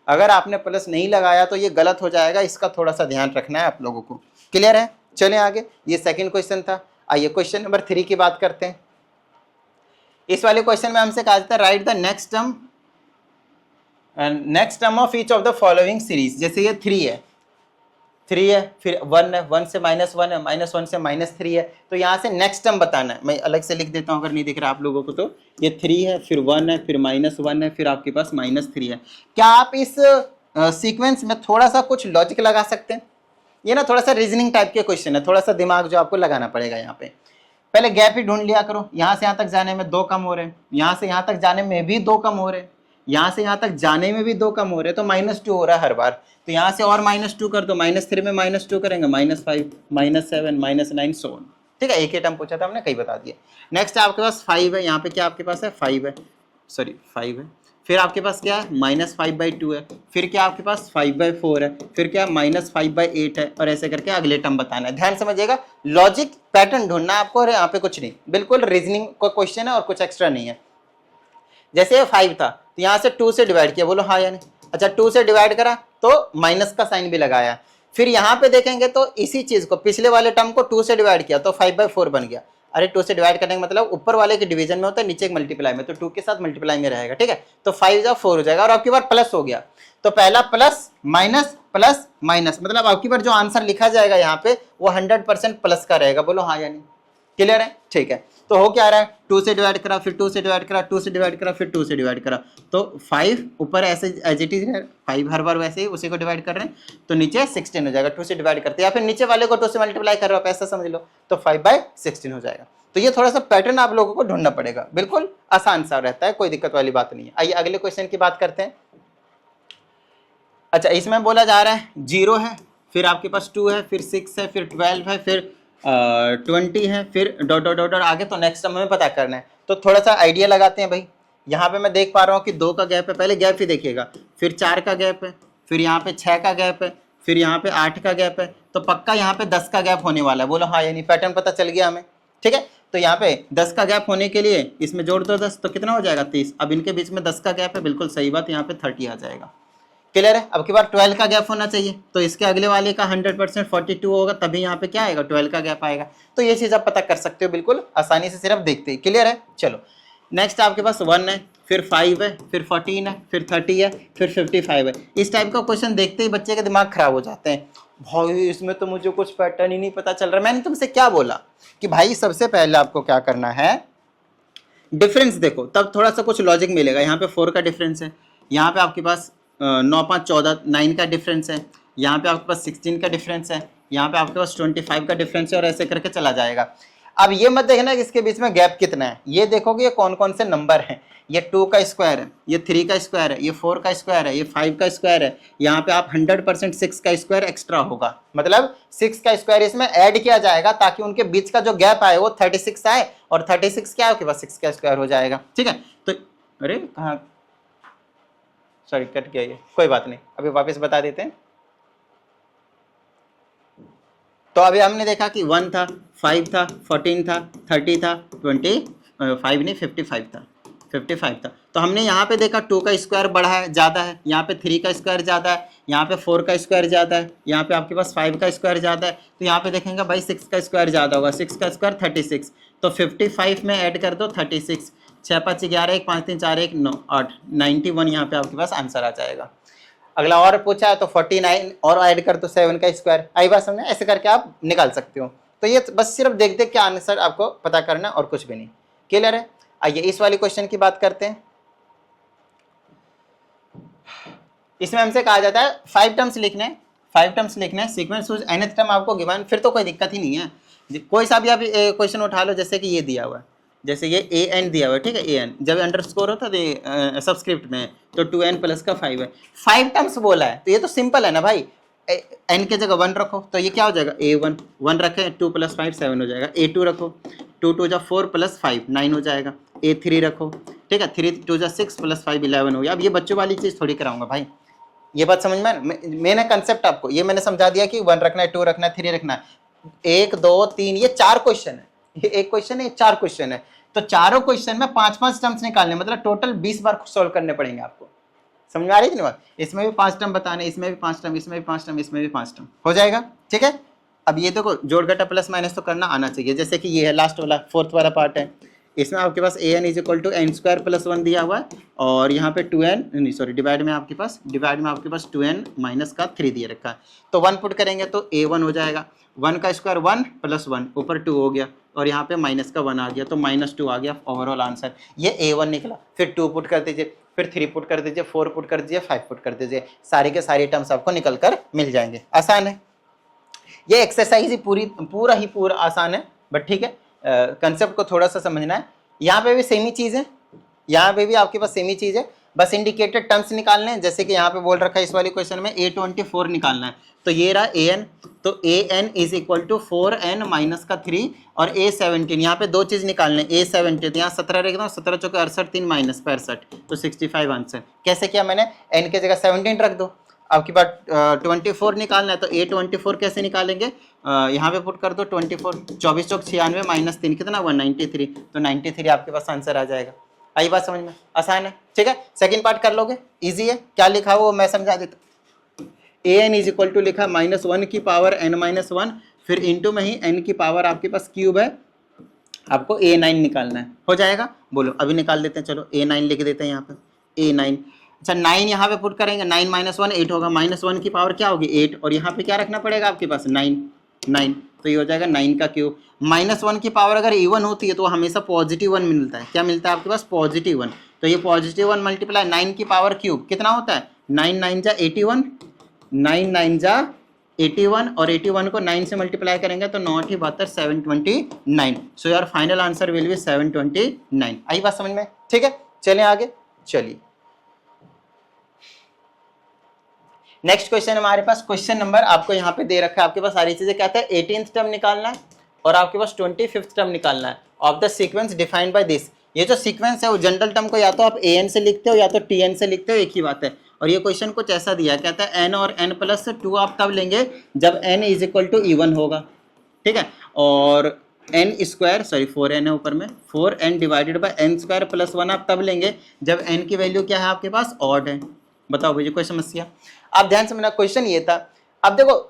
अगर आपने प्लस नहीं लगाया तो ये गलत हो जाएगा, इसका थोड़ा सा ध्यान रखना है आप लोगों को। क्लियर है? चलें आगे, ये सेकंड क्वेश्चन था। आइए क्वेश्चन नंबर 3 की बात करते हैं। इस वाले क्वेश्चन में हमसे कहा जाता है right the next term of each of the following series. जैसे ये 3 है, फिर 1 है, 1 से -1 है, -1 से -3 है, तो यहाँ से नेक्स्ट टर्म बताना है। मैं अलग से लिख देता हूँ अगर नहीं दिख रहा आप लोगों को, तो ये 3 है, फिर 1 है, फिर -1 है, फिर आपके पास -3 है। क्या आप इस सीक्वेंस में थोड़ा सा कुछ लॉजिक लगा सकते हैं? ये ना थोड़ा सा रीजनिंग टाइप के क्वेश्चन है, थोड़ा सा दिमाग जो आपको लगाना पड़ेगा। यहाँ पे पहले गैप ही ढूंढ लिया करो, यहाँ से यहाँ तक जाने में 2 कम हो रहे हैं, यहाँ से यहाँ तक जाने में भी 2 कम हो रहे हैं, यहाँ से यहाँ तक जाने में भी 2 कम हो रहे हैं, तो -2 हो रहा है हर बार, तो यहाँ से और -2 कर दो, -3 में -2 करेंगे, -5, -7, -9 सो ऑन। ठीक है, एक ही टर्म पूछा था हमने, कई बता दिया। नेक्स्ट आपके पास 5 है, यहाँ पे क्या आपके पास है 5 है, सॉरी 5 है, फिर आपके पास क्या है -5/2 है, फिर क्या आपके पास 5/4 है, फिर क्या -5/8 है, और ऐसे करके अगले टर्म बताना है। ध्यान समझिएगा, लॉजिक पैटर्न ढूंढना है आपको, और यहाँ पे कुछ नहीं, बिल्कुल रीजनिंग का क्वेश्चन है और कुछ एक्स्ट्रा नहीं है। जैसे ये 5 था, तो यहाँ से 2 से डिवाइड किया, बोलो हाँ या नहीं। अच्छा, 2 से डिवाइड करा तो माइनस का साइन भी लगाया, फिर यहाँ पे देखेंगे तो इसी चीज को, पिछले वाले टर्म को 2 से डिवाइड किया तो 5/4 बन गया। अरे 2 से डिवाइड करने का मतलब ऊपर वाले के डिवीजन में होता है, नीचे एक मल्टीप्लाई में, तो 2 के साथ मल्टीप्लाई में रहेगा। ठीक है, तो 5 जा 4 हो जाएगा, और आपकी बार प्लस हो गया, तो पहला प्लस माइनस प्लस माइनस, मतलब आपकी बार जो आंसर लिखा जाएगा यहाँ पे वो 100% प्लस का रहेगा। बोलो हाँ या नहीं, क्लियर है? ठीक है, तो हो क्या रहा है, 2 से डिवाइड करा, फिर 2 से डिवाइड करा, 2 से डिवाइड करा, फिर 2 से डिवाइड करा, तो 5 ऊपर ऐसे एज इट इज है, 5 हर बार वैसे ही उसी को डिवाइड कर रहे हैं, तो नीचे 16 हो जाएगा। 2 से डिवाइड करते हैं, या फिर नीचे वाले को 2 से मल्टीप्लाई कर रहे हो, ऐसा समझ लो, तो 5/16 हो जाएगा। तो ये थोड़ा सा पैटर्न आप लोगों को ढूंढना पड़ेगा, बिल्कुल आसान सा रहता है, कोई दिक्कत वाली बात नहीं है। आइए अगले क्वेश्चन की बात करते हैं। अच्छा, इसमें बोला जा रहा है 0 है, फिर आपके पास 2 है, फिर 6 है, फिर 12 है, फिर 20 है, फिर डॉट डॉट डॉट आगे, तो नेक्स्ट टर्म हमें पता करना है। तो थोड़ा सा आइडिया लगाते हैं भाई। यहाँ पे मैं देख पा रहा हूँ कि 2 का गैप है, पहले गैप ही देखिएगा, फिर 4 का गैप है, फिर यहाँ पे 6 का गैप है, फिर यहाँ पे 8 का गैप है, तो पक्का यहाँ पे 10 का गैप होने वाला है। बोलो हाँ, यानी पैटर्न पता चल गया हमें, ठीक है। तो यहाँ पे 10 का गैप होने के लिए इसमें जोड़ दो 10, तो कितना हो जाएगा 30। अब इनके बीच में 10 का गैप है, बिल्कुल सही बात, यहाँ पे 30 आ जाएगा। क्लियर है। अब की बार 12 का गैप होना चाहिए, तो इसके अगले वाले का 100% 42 होगा, तभी यहाँ पे क्या आएगा 12 का गैप आएगा। तो ये चीज़ आप पता कर सकते हो बिल्कुल आसानी से, सिर्फ देखते ही। क्लियर है। चलो नेक्स्ट आपके पास 1 है, फिर 5 है, फिर 14 है, फिर 30 है, फिर 55 है। इस टाइप का क्वेश्चन देखते ही बच्चे के दिमाग खराब हो जाते हैं, भाई इसमें तो मुझे कुछ पैटर्न ही नहीं पता चल रहा। मैंने तुमसे क्या बोला कि भाई सबसे पहले आपको क्या करना है, डिफरेंस देखो, तब थोड़ा सा कुछ लॉजिक मिलेगा। यहाँ पे 4 का डिफरेंस है, यहाँ पे आपके पास 9 5 14 9 का डिफरेंस है, यहाँ पे आपके पास 16 का डिफरेंस है, यहाँ पे आपके पास 25 का डिफरेंस है, और ऐसे करके चला जाएगा। अब ये मत देखना कि इसके बीच में गैप कितना है, ये देखोगे ये कौन कौन से नंबर हैं। ये 2 का स्क्वायर है, ये 3 का स्क्वायर है, ये 4 का स्क्वायर है, ये 5 का स्क्वायर है। यहाँ पे आप 100% 6 का स्क्वायर एक्स्ट्रा होगा, मतलब 6 का स्क्वायर इसमें ऐड किया जाएगा, ताकि उनके बीच का जो गैप आए वो 36 आए, और 36 क्या हो, बस 6 का स्क्वायर हो जाएगा। ठीक है। तो अरे कहाँ, सॉरी कट गया ये, कोई बात नहीं, अभी वापस बता देते हैं। तो अभी हमने देखा कि 1 था, 5 था, 14 था, 30 था, 25 नहीं 55 था, 55 था। तो हमने यहाँ पे देखा 2 का स्क्वायर बड़ा है, ज़्यादा है, यहाँ पे 3 का स्क्वायर ज़्यादा है, यहाँ पे 4 का स्क्वायर ज़्यादा है, यहाँ पे आपके पास 5 का स्क्वायर ज़्यादा है। तो यहाँ पे देखेंगे भाई 6 का स्क्वायर ज़्यादा होगा, 6 का स्क्वायर 36, तो 55 में ऐड कर दो 36, 6 5 11 1 5 3 4 1 9 8 91 यहाँ पे आपके पास आंसर आ जाएगा। अगला और पूछा है तो 49 और ऐड कर दो 7 का स्क्वायर। आई बात समझे, ऐसे करके आप निकाल सकते हो। तो ये बस सिर्फ देख देख के आंसर आपको पता करना और कुछ भी नहीं। क्लियर है। आइए इस वाले क्वेश्चन की बात करते हैं। इसमें हमसे कहा जाता है 5 टर्म्स लिखने, 5 टर्म्स लिखने, सीक्वेंस हुज nth टर्म आपको गिवन, फिर तो कोई दिक्कत ही नहीं है। कोई सा भी आप क्वेश्चन उठा लो, जैसे कि ये दिया हुआ है, जैसे ये an दिया हुआ है, ठीक है, an जब अंडरस्कोर होता है सबस्क्रिप्ट में, तो 2n प्लस का 5 है, 5 टर्म्स बोला है, तो ये तो सिंपल है ना भाई। n के जगह 1 रखो, तो ये क्या हो जाएगा a1, 1 रखे 2 + 5 7 हो जाएगा। a2 रखो, 2 2 जा 4 + 5 9 हो जाएगा। a3 रखो, ठीक है, 3 2 जा 6 + 5 11 हो गया। अब ये बच्चों वाली चीज़ थोड़ी कराऊंगा भाई, ये बात समझ में, मैंने कंसेप्ट आपको ये मैंने समझा दिया कि 1 रखना है, 2 रखना है, 3 रखना है। 1 2 3 ये 4 क्वेश्चन है, ये एक क्वेश्चन है, 4 क्वेश्चन है। तो चारों क्वेश्चन में 5-5 टर्म्स निकालने, मतलब टोटल 20 बार सॉल्व करने पड़ेंगे आपको। समझ में आ रही है कि नहीं बात। इसमें भी 5 टर्म बताने, इसमें भी 5 टर्म, इसमें भी 5 टर्म, इसमें भी 5 टर्म हो जाएगा। ठीक है। अब ये देखो जोड़ घटा प्लस माइनस तो करना आना चाहिए। जैसे कि ये है लास्ट वाला 4th वाला पार्ट है, इसमें आपके पास an = n² + 1 दिया हुआ है, और यहाँ पे 2n नहीं सॉरी डिवाइड में आपके पास 2n माइनस का 3 दिए रखा है। तो 1 पुट करेंगे तो a1 हो जाएगा, 1 का स्क्वायर 1 + 1 ऊपर 2 हो गया, और यहाँ पे माइनस का 1 आ गया, तो -2 आ गया ओवरऑल आंसर। ये a1 निकला। फिर 2 पुट कर दीजिए, फिर 3 पुट कर दीजिए, 4 पुट कर दीजिए, 5 पुट कर दीजिए, सारे के सारे टर्म्स आपको निकल कर मिल जाएंगे। आसान है ये एक्सरसाइज ही पूरा आसान है, बट ठीक है, कंसेप्ट को थोड़ा सा समझना है। यहाँ पे भी सेम ही चीज़ है, यहाँ पे भी आपके पास सेम ही चीज़ है, बस इंडिकेटेड टर्म्स निकालने हैं। जैसे कि यहाँ पे बोल रखा है इस वाले क्वेश्चन में a24 निकालना है, तो ये रहा an, तो an = 4n माइनस का 3, और a17 यहाँ पे 2 चीज़ निकालने, a17 यहाँ 17 रख दो, 17 चौके 68, 3 माइनस 65, तो 65 आंसर। कैसे किया मैंने, n के जगह 17 रख दो। आपकी बात 24 निकालना है, तो a24 कैसे निकालेंगे, यहाँ पे पुट कर दो 24, 24 चौक 96 माइनस 3 कितना हुआ 93, तो 93 आपके पास आंसर आ जाएगा। आई बात समझ में, आसान है। ठीक है, सेकंड पार्ट कर लोगे, इजी है। क्या लिखा वो मैं समझा देता। an = लिखा -1 की पावर n-1, फिर इंटू में ही n की पावर आपके पास क्यूब है, आपको a9 निकालना है। हो जाएगा, बोलो अभी निकाल देते हैं। चलो a9 लिख देते हैं यहाँ पे, a9। अच्छा 9 यहाँ पे पुट करेंगे, 9 - 1 8 होगा, -1 की पावर क्या होगी 8, और यहाँ पे क्या रखना पड़ेगा आपके पास 9, तो ये हो जाएगा 9 का क्यूब। -1 की पावर अगर इवन होती है तो हमेशा +1 मिलता है। क्या मिलता है आपके पास +1, तो ये +1 मल्टीप्लाई 9 की पावर क्यूब कितना होता है 9 9 जा 81, 9 9 जा 81, और 81 को 9 से मल्टीप्लाई करेंगे तो 9 × 72 729। So your final answer will be 729। आई बात समझ में। ठीक है, चलें आगे। चलिए नेक्स्ट क्वेश्चन हमारे पास, क्वेश्चन नंबर आपको यहाँ पे दे रखा है, आपके पास सारी चीजें कहता है 18th टर्म निकालना है और आपके पास 25th टर्म निकालना है of the sequence defined by this. ये जो सीक्वेंस है वो जनरल टर्म को या तो आप an से लिखते हो या तो tn से लिखते हो, एक ही बात है। और ये क्वेश्चन कुछ ऐसा दिया, कहता है n और n प्लस 2 आप तब लेंगे जब n is equal to even होगा, ठीक है। और n स्क्वायर, सॉरी 4n है ऊपर में, 4n divided by n square plus 1 आप तब लेंगे जब n की वैल्यू क्या है आपके पास, ऑड है। बताओ भैया कोई समस्या? आप ध्यान से, मेरा क्वेश्चन ये था। अब देखो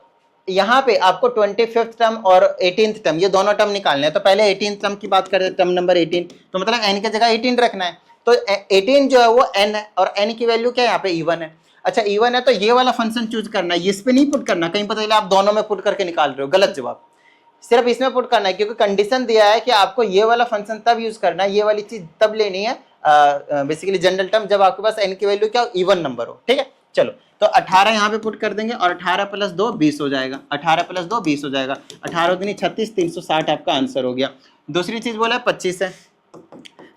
यहाँ पे आपको 25th टर्म और 18th टर्म ये दोनों टर्म निकालने हैं, तो पहले 18th टर्म की बात करें, टर्म नंबर 18, तो मतलब n की जगह 18 रखना है, तो 18 जो है वो n है और n की वैल्यू क्या है यहाँ पे इवन है। अच्छा इवन है तो ये वाला फंक्शन चूज करना है, इस पे नहीं पुट करना, कहीं पता चला आप दोनों में पुट करके निकाल रहे हो, गलत जवाब। सिर्फ इसमें पुट करना है क्योंकि कंडीशन दिया है कि आपको ये वाला फंक्शन तब यूज करना है, ये वाली चीज तब लेनी है बेसिकली जनरल टर्म, जब आपके पास n की वैल्यू क्या इवन नंबर हो, ठीक है। चलो तो 18 यहाँ पे पुट कर देंगे और 18 प्लस 2 20 हो जाएगा, 18 प्लस 2 20 हो जाएगा, 18 दूनी 36, 360 आपका आंसर हो गया। दूसरी चीज बोला 25 है,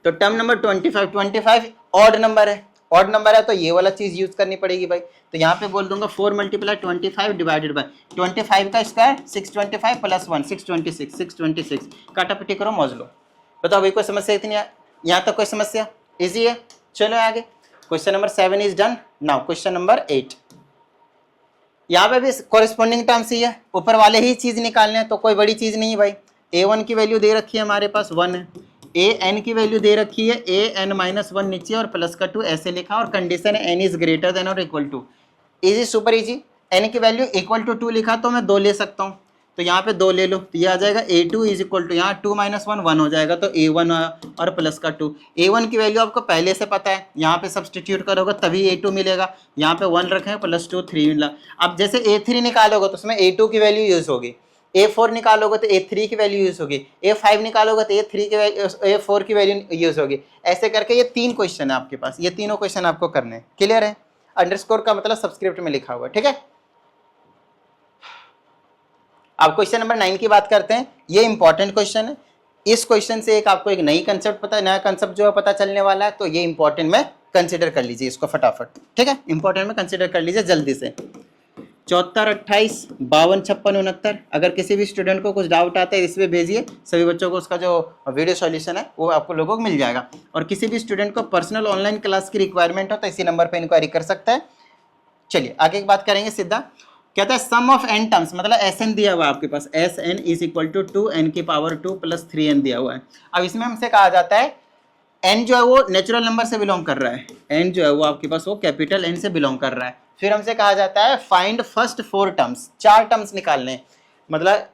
तो टर्म नंबर 25 ऑड नंबर है, ऑड नंबर है तो ये वाला चीज यूज करनी पड़ेगी भाई। तो यहाँ पे बोल दूंगा 4 मल्टीप्लाई 25 डिवाइडेड बाय 25 का स्क्वायर 625 प्लस 1 626 काटापीटी करो मौज लो। बताओ भाई कोई समस्या इतनी, यहाँ तक कोई समस्या? इजी है। चलो आगे, question number 7 is done. Now question number 8, यहाँ पे भी कॉरेस्पॉन्डिंग टर्म्स ही है, ऊपर वाले ही चीज निकालने हैं, तो कोई बड़ी चीज नहीं है भाई। a1 की वैल्यू दे रखी है हमारे पास 1 है, an की वैल्यू दे रखी है an-1 नीचे और प्लस का 2 ऐसे लिखा, और कंडीशन है n इज ग्रेटर देन और equal to, easy super easy. n की वैल्यू इक्वल टू 2 लिखा तो मैं 2 ले सकता हूँ, तो यहाँ पे 2 ले लो, तो ये आ जाएगा a2 इज इक्वल टू, यहाँ 2 - 1 1 हो जाएगा, तो a1 और प्लस का 2। a1 की वैल्यू आपको पहले से पता है, यहाँ पे सब्सटीट्यूट करोगे तभी a2 मिलेगा, यहाँ पे 1 रखें प्लस 2 3 मिला। अब जैसे a3 निकालोगे तो उसमें a2 की वैल्यू यूज होगी, a4 निकालोगे तो a3 की वैल्यू यूज होगी, a5 निकालोगे तो a4 की वैल्यू यूज होगी। ऐसे करके ये 3 क्वेश्चन है आपके पास, ये तीनों क्वेश्चन आपको करने हैं। क्लियर है? अंडरस्कोर का मतलब सबस्क्रिप्ट में लिखा हुआ है, ठीक है। अब क्वेश्चन नंबर 9 की बात करते हैं। ये इंपॉर्टेंट क्वेश्चन है, इस क्वेश्चन से आपको एक नई कंसेप्ट पता, नया कंसेप्ट जो है पता चलने वाला है, तो ये इंपॉर्टेंट में कंसिडर कर लीजिए इसको फटाफट, ठीक है। इंपॉर्टेंट में कंसिडर कर लीजिए जल्दी से। 74, 28, 52, 56, 69। अगर किसी भी स्टूडेंट को कुछ डाउट आता है इसमें भेजिए, सभी बच्चों को उसका जो वीडियो सॉल्यूशन है वो आपको लोगों को मिल जाएगा। और किसी भी स्टूडेंट को पर्सनल ऑनलाइन क्लास की रिक्वायरमेंट हो तो इसी नंबर पर इंक्वायरी कर सकता है। चलिए आगे की बात करेंगे सीधा। कहता है सम ऑफ n टर्म्स, मतलब Sn दिया हुआ है आपके पास, Sn is equal to 2n की पावर 2 प्लस 3n दिया हुआ है। अब इसमें हमसे कहा जाता है n जो है वो नेचुरल नंबर से बिलोंग कर रहा है, n जो है वो आपके पास वो कैपिटल N से बिलोंग कर रहा है। फिर हमसे कहा जाता है फाइंड फर्स्ट 4 टर्म्स, 4 टर्म्स निकालने, मतलब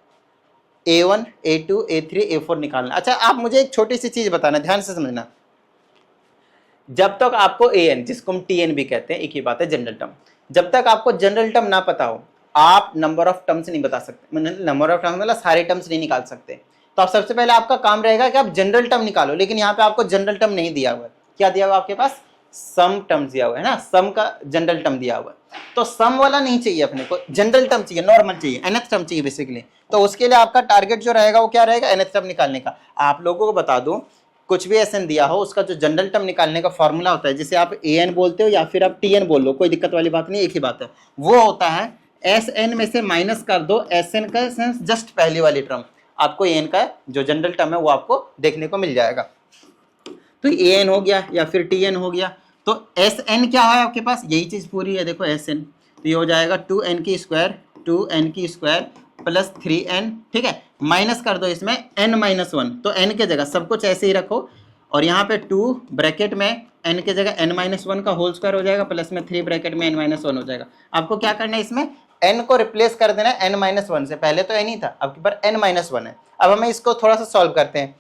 a1 a2 a3 a4 निकालना। अच्छा आप मुझे एक छोटी सी चीज बताना, ध्यान से समझना, जब तक आपको an, जिसको हम tn भी कहते हैं, एक ही बात है जनरल टर्म, जब तक आपको जनरल टर्म ना पता हो आप नंबर ऑफ टर्म्स नहीं बता सकते, नंबर ऑफ टर्म्स मतलब सारे टर्म्स नहीं निकाल सकते। तो आप सबसे पहले आपका काम रहेगा कि आप जनरल टर्म निकालो, लेकिन यहाँ पे आपको जनरल टर्म नहीं दिया हुआ है। क्या दिया हुआ आपके पास? सम टर्म्स दिया हुआ है ना, सम का जनरल टर्म दिया हुआ है। तो सम वाला नहीं चाहिए अपने को, जनरल टर्म चाहिए, नॉर्मल चाहिए, nth टर्म चाहिए बेसिकली। तो उसके लिए आपका टारगेट जो रहेगा वो क्या रहेगा? nth टर्म निकालने का। आप लोगों को बता दूं, कुछ भी Sn दिया हो उसका जो जनरल टर्म निकालने का फॉर्मूला होता है, जिसे आप an बोलते हो या फिर आप tn बोल लो, कोई दिक्कत वाली बात नहीं, एक ही बात है। वो होता है Sn में से माइनस कर दो Sn का सेंस जस्ट पहली वाली टर्म, आपको an का जो जनरल टर्म है वो आपको देखने को मिल जाएगा। तो an हो गया या फिर tn हो गया, तो Sn क्या है आपके पास? यही चीज पूरी है, देखो Sn, तो ये हो जाएगा 2n की स्क्वायर प्लस 3n, ठीक है। माइनस कर दो इसमें n-1, तो n के जगह सब कुछ ऐसे ही रखो, और यहाँ पे 2 ब्रैकेट में n के जगह n-1 का होल स्क्वायर हो जाएगा, प्लस में 3 ब्रैकेट में n-1 हो जाएगा। आपको क्या करना है, इसमें n को रिप्लेस कर देना है n-1 से, पहले तो n ही था, अब पर n-1 है। अब हमें इसको थोड़ा सा सॉल्व करते हैं।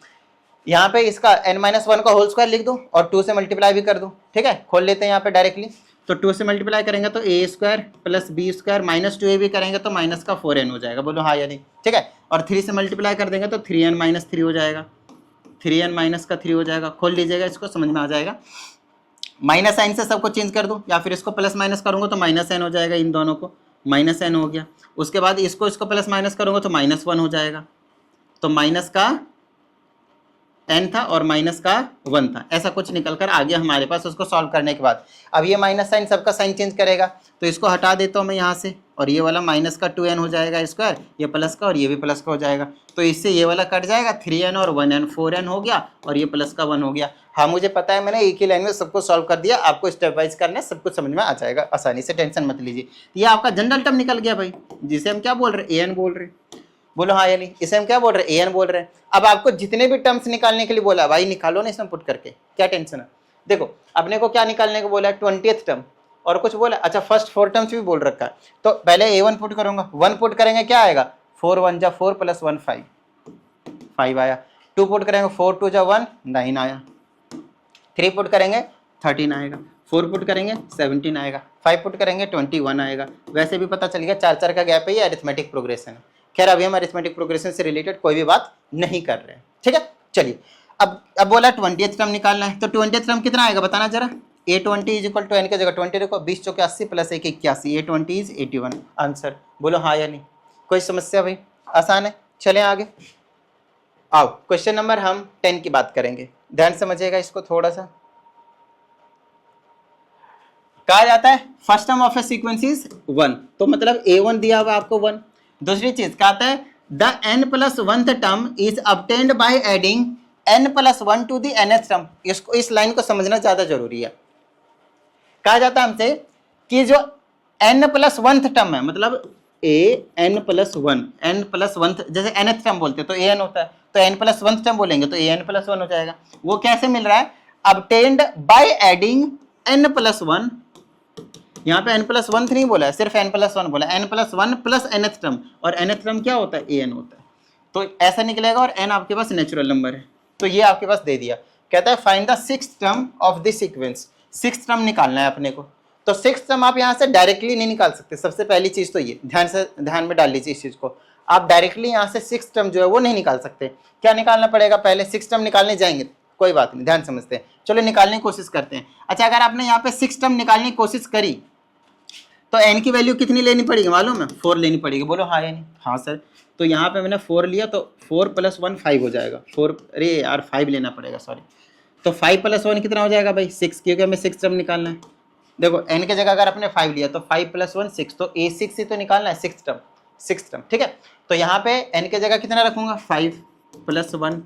यहाँ पे इसका n-1 का होल स्क्वायर लिख दो और 2 से मल्टीप्लाई भी कर दो, ठीक है। खोल लेते हैं यहाँ पे डायरेक्टली, तो 2 से मल्टीप्लाई करेंगे तो a square plus b square minus 2a भी करेंगे तो माइनस का 4n हो जाएगा, बोलो हाँ या नहीं, ठीक है। और 3 से मल्टीप्लाई कर देंगे तो 3n माइनस 3 हो जाएगा, 3n माइनस का 3 हो जाएगा। खोल लीजिएगा इसको, समझ में आ जाएगा। माइनस साइन से सबको चेंज कर दो, या फिर इसको प्लस माइनस करूंगा तो माइनस n हो जाएगा, इन दोनों को माइनस n हो गया। उसके बाद इसको प्लस माइनस करूंगा तो -1 हो जाएगा, तो माइनस का n था और माइनस का 1 था, ऐसा कुछ निकल कर आ गया हमारे पास उसको सॉल्व करने के बाद। अब ये माइनस साइन सबका साइन चेंज करेगा, तो इसको हटा देता हूँ मैं यहाँ से, और ये वाला माइनस का 2n हो जाएगा स्क्वायर, ये प्लस का और ये भी प्लस का हो जाएगा, तो इससे ये वाला कट जाएगा, 3n और 1n 4n हो गया, और ये प्लस का 1 हो गया। हाँ मुझे पता है, मैंने एक ही लाइन में सबको सॉल्व कर दिया, आपको स्टेप वाइज करना है, सब कुछ समझ में आ जाएगा आसानी से, टेंशन मत लीजिए। ये आपका जनरल टर्म निकल गया भाई, जिसे हम क्या बोल रहे हैं, an बोल रहे हैं, बोलो हाँ या नहीं, इसे हम क्या बोल रहे हैं, an बोल रहे हैं। अब आपको जितने भी टर्म्स निकालने के लिए बोला भाई निकालो ना इसमें पुट करके, क्या टेंशन है। देखो अपने को क्या निकालने को बोला है, 20th टर्म, और कुछ बोला, अच्छा फर्स्ट 4 टर्म्स भी बोल रखा है, तो पहले a1 पुट करूंगा, 1 पुट करेंगे क्या आएगा, 4 1 जा 4 प्लस 1 5 आया, 2 पुट करेंगे 4 2 जा 1 9 आया, 3 पुट करेंगे 13 आएगा, 4 पुट करेंगे 17 आएगा, 5 पुट करेंगे 21 आएगा। वैसे भी पता चल गया 4 का गैप है, ये अरिथमेटिक प्रोग्रेशन है। खैर अभी हम अरिथमेटिक प्रोग्रेशन से रिलेटेड कोई भी बात नहीं कर रहे हैं, ठीक है। चलिए अब बोला 20th टर्म निकालना है, तो 20th टर्म कितना आएगा बताना जरा, a20 is equal to n की जगह 20 देखो, 20 चौके 80 प्लस 1 81, a20 इज 81 आंसर। बोलो हाँ या नहीं, कोई समस्या भाई, आसान है। चलें आगे, आओ क्वेश्चन नंबर हम 10 की बात करेंगे, ध्यान समझिएगा इसको थोड़ा सा। कहा जाता है first term of A sequence is 1, तो मतलब a1 दिया हुआ आपको 1। दूसरी चीज कहता है the n plus 1th term is obtained by adding n plus 1 to the nth term. इसको, इस लाइन को समझना ज्यादा जरूरी है। कहा जाता है हमसे कि जो n प्लस 1th टर्म है, मतलब n प्लस 1 जैसे nth टर्म बोलते हैं तो an होता है, तो n प्लस 1th टर्म बोलेंगे तो an प्लस 1 हो जाएगा। वो कैसे मिल रहा है, obtained by adding n plus 1, यहाँ पे n प्लस 1 नहीं बोला है, सिर्फ n प्लस 1 बोला, n plus 1 plus nth term, और nth टर्म क्या होता है, an होता है, तो ऐसा निकलेगा। और n आपके पास नेचुरल नंबर है, तो ये आपके पास दे दिया। कहता है find the 6th term of this sequence, 6th term निकालना है अपने को। तो 6th टर्म आप यहाँ से डायरेक्टली नहीं निकाल सकते, सबसे पहली चीज तो ये ध्यान में डाल लीजिए इस चीज को, आप डायरेक्टली यहाँ से 6th टर्म जो है वो नहीं निकाल सकते। क्या निकालना पड़ेगा, पहले 6th टर्म निकालने जाएंगे, कोई बात नहीं, ध्यान समझते हैं, चलो निकालने की कोशिश करते हैं। अच्छा अगर आपने यहाँ पे 6th टर्म निकालने की कोशिश करी तो n की वैल्यू कितनी लेनी पड़ेगी मालूम है, 4 लेनी पड़ेगी। बोलो हाँ या नहीं, हाँ सर। तो यहाँ पे मैंने 4 लिया, तो 4 प्लस 1 5 हो जाएगा, 4 अरे यार 5 लेना पड़ेगा, सॉरी। तो 5 प्लस 1 कितना हो जाएगा भाई 6, क्योंकि हमें 6th टर्म निकालना है। देखो n की जगह अगर आपने 5 लिया तो 5 प्लस 1 6, तो a6 ही तो निकालना है 6th टर्म, ठीक है। तो यहाँ पे n की जगह कितना रखूंगा, 5 प्लस 1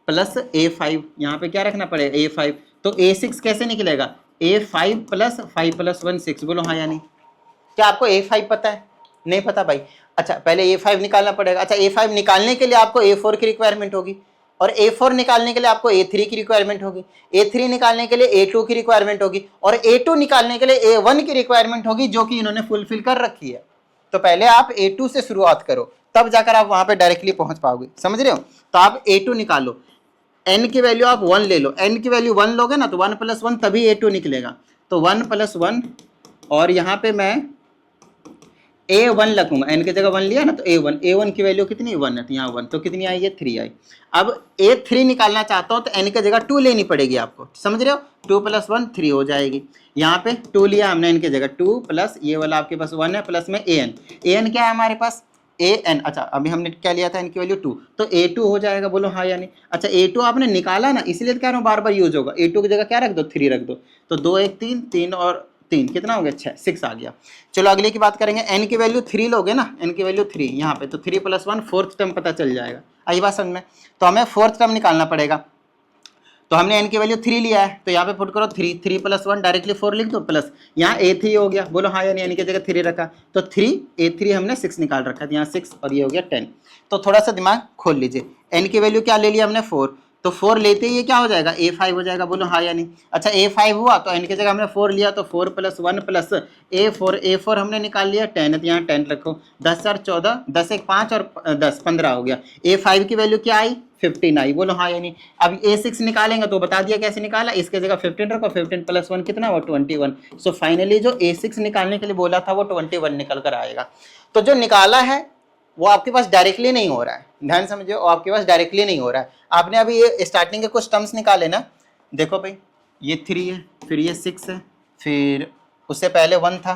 प्लस a5, यहाँ पे क्या रखना पड़ेगा a5, तो a6 कैसे निकलेगा, a5 प्लस 5 प्लस 1 6। बोलो हाँ या नहीं, क्या आपको a5 पता है, नहीं पता भाई। अच्छा पहले a5 निकालना पड़ेगा। अच्छा a5 निकालने के लिए आपको a4 की रिक्वायरमेंट होगी, और a4 निकालने के लिए आपको a3 की रिक्वायरमेंट होगी, a3 निकालने के लिए a2 की रिक्वायरमेंट होगी, और a2 निकालने के लिए a1 की रिक्वायरमेंट होगी, जो कि इन्होंने फुलफिल कर रखी है। तो पहले आप a2 से शुरुआत करो, तब जाकर आप वहां पे डायरेक्टली पहुंच पाओगे, समझ रहे हो। तो आप a2 निकालो, n की वैल्यू आप 1 ले लो, n की वैल्यू 1 लोगे ना तो 1 प्लस 1 तभी a2 निकलेगा, तो 1 प्लस 1, और यहाँ पे मैं a1 रखूंगा, n की जगह 1 लिया ना, तो a1 की वैल्यू कितनी 1 है, तो यहाँ 1, तो कितनी आई है 3 आई। अब a3 निकालना चाहता हूँ तो n की जगह 2 लेनी पड़ेगी आपको, समझ रहे हो, 2 प्लस 1 3 हो जाएगी। यहाँ पे 2 लिया हमने n की जगह, 2 प्लस ये वाला आपके पास 1 है, प्लस में an क्या है हमारे पास an। अच्छा अभी हमने क्या लिया था n की वैल्यू 2, तो a2 हो जाएगा। बोलो हाँ या नहीं। अच्छा a2 आपने निकाला ना, इसलिए तो कह रहा हूँ बार बार यूज होगा, a2 की जगह क्या रख दो 3 रख दो, तो 2 1 3 3 और 3 कितना हो गया 6 आ गया। चलो अगले की बात करेंगे, n की वैल्यू 3 लोगे ना, n की वैल्यू 3 यहाँ पे, तो 3 प्लस 1 4th टर्म पता चल जाएगा, आई बात समझ में। तो हमें 4th टर्म निकालना पड़ेगा, तो हमने n की वैल्यू 3 लिया है, तो यहाँ पे पुट करो 3 प्लस 1 डायरेक्टली 4 लिख दो, प्लस यहाँ a3 हो गया। बोलो हाँ या नहीं, n की जगह 3 रखा, तो 3 a3 हमने 6 निकाल रखा है, यहाँ 6 और ये हो गया 10। तो थोड़ा सा दिमाग खोल लीजिए, n की वैल्यू क्या ले लिया हमने 4, तो 4 लेते ही ये क्या हो जाएगा a5 हो जाएगा। बोलो हाँ या नहीं। अच्छा a5 हुआ तो n की जगह हमने 4 लिया, तो 4 प्लस 1 प्लस a4 हमने निकाल लिया 10, तो यहाँ 10 रखो, 10 4 14, 10 1 5 और 10 15 हो गया। a5 की वैल्यू क्या आई 15 आई। बोलो हाँ या नहीं। अब a6 निकालेंगे तो बता दिया कैसे निकाला, इसके जगह 15 रखो, 15 प्लस 1 कितना हुआ 21। सो फाइनली जो a6 निकालने के लिए बोला था वो 21 निकल कर आएगा। तो जो निकाला है वो आपके पास डायरेक्टली नहीं हो रहा है, ध्यान समझिए, वो आपके पास डायरेक्टली नहीं हो रहा है। आपने अभी ये स्टार्टिंग के कुछ टर्म्स निकाले ना, देखो भाई ये 3 है, फिर ये 6 है, फिर उससे पहले 1 था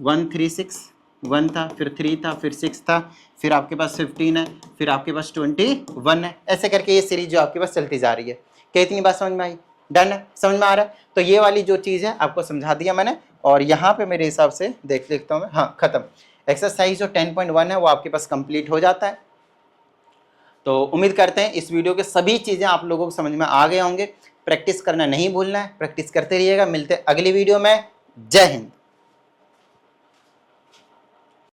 1 3 6, 1 था, फिर 3 था, फिर 6 था, फिर आपके पास 15 है, फिर आपके पास 21 है। ऐसे करके ये सीरीज जो आपके पास चलती जा रही है। क्या इतनी बात समझ में आई? डन है, समझ में आ रहा है? तो ये वाली जो चीज़ है आपको समझा दिया मैंने, और यहाँ पे मेरे हिसाब से देख लेता हूँ मैं, हाँ खत्म। एक्सरसाइज जो 10.1 है वो आपके पास कंप्लीट हो जाता है। तो उम्मीद करते हैं इस वीडियो के सभी चीज़ें आप लोगों को समझ में आ गए होंगे। प्रैक्टिस करना नहीं भूलना है, प्रैक्टिस करते रहिएगा। मिलते हैं अगली वीडियो में। जय हिंद।